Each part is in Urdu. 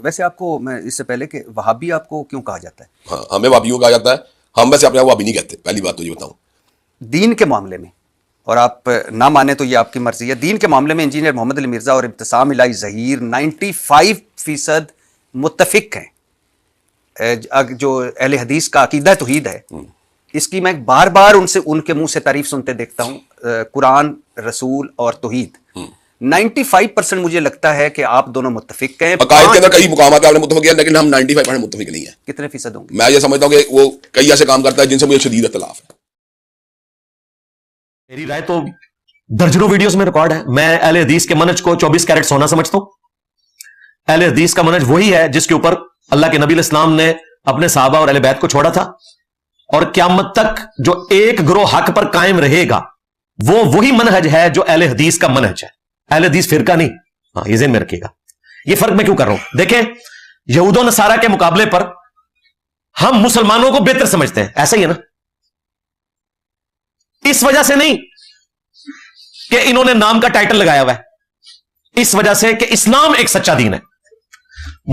ویسے آپ کو میں اس سے پہلے کہ وہابی آپ کو کیوں کہا جاتا ہے؟ ہاں ہمیں وہابیوں کہا جاتا ہے، ہم ویسے اپنے آپ وہابی نہیں کہتے، پہلی بات تو یہ بتاؤں۔ دین کے معاملے میں، اور آپ نہ مانیں تو یہ آپ کی مرضی ہے، دین کے معاملے میں انجینئر محمد علی مرزا اور ابتسام الہی ظہیر 95% متفق ہیں۔ جو اہل حدیث کا عقیدہ توحید ہے، اس کی میں بار بار ان کے منہ سے تعریف سنتے دیکھتا ہوں، قرآن، رسول اور توحید۔ 95% مجھے لگتا ہے کہ آپ دونوں متفق ہیں۔ عقائد کے اندر کئی مقامات آپ نے متفق کیا، لیکن ہم 95% متفق نہیں ہیں۔ کتنے فیصد ہوں گے؟ میں یہ سمجھتا ہوں کہ وہ کئی ایسے کام کرتا ہے جن سے مجھے شدید اختلاف ہے۔ میری رائے تو درجنوں ویڈیوز میں ریکارڈ ہے، میں اہل حدیث کے منہج کو 24 کیرٹ سونا سمجھتا ہوں۔ اہل حدیث کا منہج وہی ہے جس کے اوپر اللہ کے نبی علیہ السلام نے اپنے صحابہ اور اہل بیت کو چھوڑا تھا، اور قیامت تک جو ایک گروہ حق پر قائم رہے گا وہ وہی منہج ہے جو اہل حدیث کا منہج ہے، اہل حدیث فرقہ نہیں۔ ہاں، یہ ذہن میں رکھیے گا۔ یہ فرق میں کیوں کر رہا ہوں؟ دیکھیں، یہود و نصارہ کے مقابلے پر ہم مسلمانوں کو بہتر سمجھتے ہیں، ایسا ہی ہے نا؟ اس وجہ سے نہیں کہ انہوں نے نام کا ٹائٹل لگایا ہوا ہے، اس وجہ سے کہ اسلام ایک سچا دین ہے۔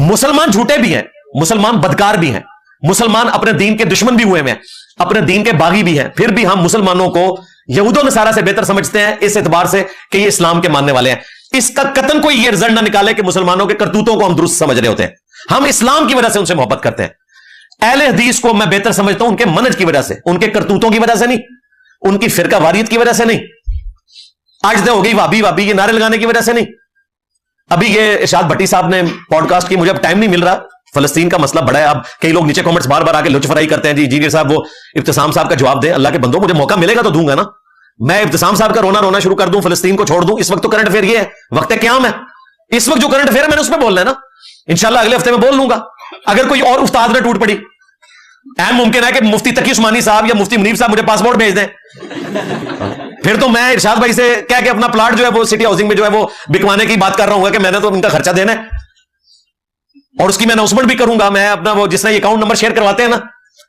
مسلمان جھوٹے بھی ہیں، مسلمان بدکار بھی ہیں، مسلمان اپنے دین کے دشمن بھی ہوئے ہیں، اپنے دین کے باغی بھی ہیں، پھر بھی ہم مسلمانوں کو یہود و نصارہ سے بہتر سمجھتے ہیں اس اعتبار سے کہ یہ اسلام کے ماننے والے ہیں۔ اس کا قطعاً کوئی یہ رزلٹ نہ نکالے کہ مسلمانوں کے کرتوتوں کو ہم درست سمجھ رہے ہوتے ہیں، ہم اسلام کی وجہ سے ان سے محبت کرتے ہیں۔ اہل حدیث کو میں بہتر سمجھتا ہوں ان کے منہج کی وجہ سے، ان کے کرتوتوں کی وجہ سے نہیں، ان کی فرقہ واریت کی وجہ سے نہیں، آج دے ہو گئی وابی وابی یہ نعرے لگانے کی وجہ سے نہیں۔ ابھی یہ ارشاد بھٹی صاحب نے پوڈ کاسٹ کی، مجھے اب ٹائم نہیں مل رہا، فلسطین کا مسئلہ بڑا ہے، اب کئی لوگ نیچے کامنٹس بار بار آ کے لچ فرائی کرتے ہیں، جی انجینئر صاحب وہ ابتسام صاحب کا جواب دیں۔ اللہ کے بندوں، مجھے موقع ملے گا تو دوں گا نا، میں ابتسام صاحب کا رونا شروع کر دوں، فلسطین کو چھوڑ دوں؟ اس وقت تو کرنٹ افیئر یہ ہے، وقت قیام ہے، اس وقت جو کرنٹ افیئر ہے میں نے اس میں بولنا ہے نا، انشاءاللہ اگلے ہفتے میں بول لوں گا۔ اگر کوئی اور استاد نے ٹوٹ پڑی، اہم ممکن ہے کہ مفتی تقی عثمانی صاحب یا مفتی منیب صاحب مجھے پاسپورٹ بھیج دیں، پھر تو میں ارشاد بھائی سے کہہ کے اپنا پلاٹ جو ہے وہ سٹی ہاؤسنگ میں جو ہے وہ بکوانے کی بات کر رہا ہوں کہ میں نے تو ان کا خرچہ دینا ہے، اور اس کی میں اناؤنسمنٹ بھی کروں گا۔ میں اپنا وہ جس نے یہ اکاؤنٹ نمبر شیئر کرواتے ہیں نا،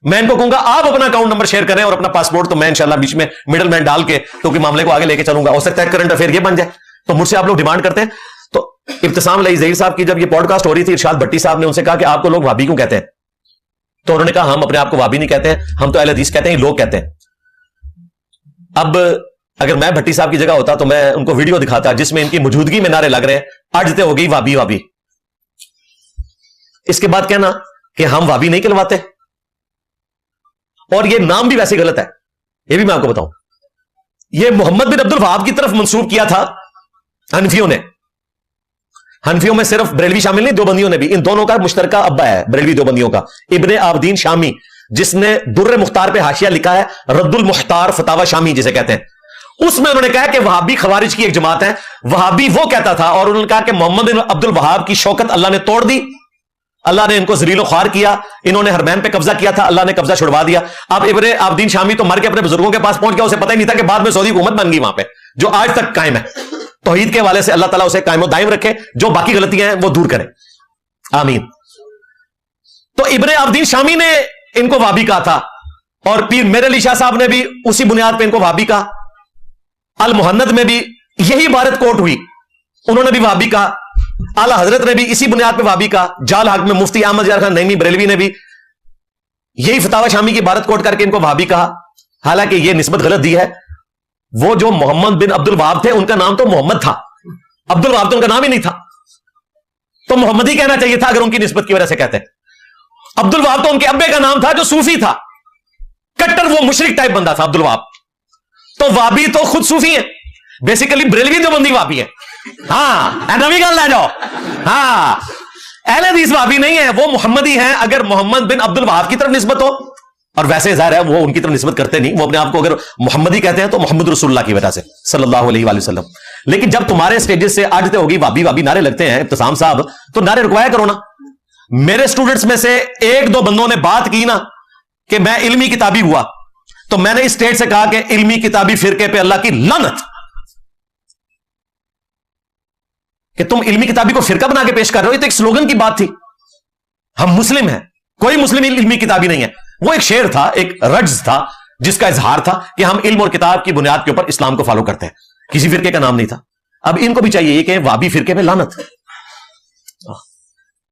میں ان کو کہوں گا آپ اپنا اکاؤنٹ نمبر شیئر کریں اور اپنا پاسپورٹ، تو میں انشاءاللہ بیچ میں مڈل مین ڈال کے کیونکہ معاملے کو آگے لے کے چلوں گا، ہو سکتا ہے کرنٹ افیئر یہ بن جائے۔ تو مجھ سے آپ لوگ ڈیمانڈ کرتے ہیں، تو ابتسام الہی ظہیر صاحب کی جب یہ پوڈ کاسٹ ہو رہی تھی، ارشاد بھٹی صاحب نے ان سے کہا کہ آپ کو لوگ وہابی کیوں کہتے ہیں؟ تو انہوں نے کہا ہم اپنے آپ کو وہابی نہیں کہتے ہیں، ہم تو اہل حدیث کہتے ہیں، لوگ کہتے ہیں۔ اب اگر میں بھٹی صاحب کی جگہ ہوتا تو میں ان کو ویڈیو دکھاتا جس میں ان کی موجودگی میں نعرے لگ رہے ہیں، اجتے ہو گئی وابی وابی، اس کے بعد کہنا کہ ہم وابی نہیں کہلواتے، اور یہ نام بھی ویسے غلط ہے، یہ بھی میں آپ کو بتاؤں۔ یہ محمد بن عبد الوہاب کی طرف منسوب کیا تھا حنفیوں نے، حنفیوں میں صرف بریلوی شامل نہیں، دیوبندیوں نے بھی، ان دونوں کا مشترکہ ابا ہے بریلوی دیوبندیوں کا، ابن عابدین شامی، جس نے در مختار پہ حاشیہ لکھا ہے، رد المختار فتاوی شامی جسے کہتے ہیں، اس میں انہوں نے کہا کہ وہابی خوارج کی ایک جماعت ہے۔ وہابی وہ کہتا تھا، اور انہوں نے کہا کہ محمد بن عبد الوہاب کی شوکت اللہ نے توڑ دی، اللہ نے ان کو ذلیل و خوار کیا، انہوں نے حرمین پہ قبضہ کیا تھا، اللہ نے قبضہ چھڑوا دیا۔ اب ابن عابدین شامی تو مر کے اپنے بزرگوں کے پاس پہنچ گیا، اسے پتہ ہی نہیں تھا کہ بعد میں سعودی حکومت بن گئی وہاں پہ، جو آج تک قائم ہے۔ توحید کے حوالے سے اللہ تعالیٰ اسے قائم و دائم رکھے، جو باقی غلطیاں ہیں وہ دور کرے، آمین۔ تو ابن عابدین شامی نے ان کو وہابی کہا تھا، اور پیر میر علی شاہ صاحب نے بھی اسی بنیاد پہ ان کو وہابی کہا۔ المحند میں بھی یہی عبارت کوٹ ہوئی، انہوں نے بھی وہابی کہا۔ اعلی حضرت نے بھی اسی بنیاد پہ وہابی کہا۔ جال حق میں مفتی احمد یار خان نعیمی بریلوی نے بھی یہی فتاوی شامی کی عبارت کوٹ کر کے ان کو وہابی کہا، حالانکہ یہ نسبت غلط دی ہے۔ وہ جو محمد بن عبد الوہاب تھے ان کا نام تو محمد تھا، عبد الوہاب تو ان کا نام ہی نہیں تھا، تو محمد ہی کہنا چاہیے تھا اگر ان کی نسبت کی وجہ سے کہتے ہیں۔ عبد الوہاب تو ان کے ابے کا نام تھا جو صوفی تھا، کٹر وہ مشرک ٹائپ بندہ تھا عبد الوہاب۔ تو وہابی تو خود صوفی ہیں، بیسیکلی بریلوی دیوبندی وہابی ہے۔ ہاں نوی گل لے جاؤ، ہاں اہل حدیث وہابی نہیں ہے، وہ محمدی ہیں اگر محمد بن عبد الوہاب کی طرف نسبت ہو، اور ویسے ظاہر ہے وہ ان کی طرف نسبت کرتے نہیں، وہ اپنے آپ کو اگر محمدی کہتے ہیں تو محمد رسول اللہ کی وجہ سے صلی اللہ علیہ وآلہ وسلم۔ لیکن جب تمہارے اسٹیجز سے آج ہوگی وہابی وہابی نعرے لگتے ہیں ابتسام صاحب، تو نعرے رکوایا کرو نا۔ میرے اسٹوڈنٹس میں سے ایک دو بندوں نے بات کی نا کہ میں علمی کتابی ہوا، تو میں نے اس اسٹیج سے کہا کہ علمی کتابی فرقے پہ اللہ کی لعنت، کہ تم علمی کتابی کو فرقہ بنا کے پیش کر رہے ہو۔ یہ تو ایک سلوگن کی بات تھی، ہم مسلم ہیں، کوئی مسلم علمی کتابی نہیں ہے، وہ ایک شعر تھا، ایک رجز تھا جس کا اظہار تھا کہ ہم علم اور کتاب کی بنیاد کے اوپر اسلام کو فالو کرتے ہیں، کسی فرقے کا نام نہیں تھا۔ اب ان کو بھی چاہیے کہ وہابی فرقے میں لعنت،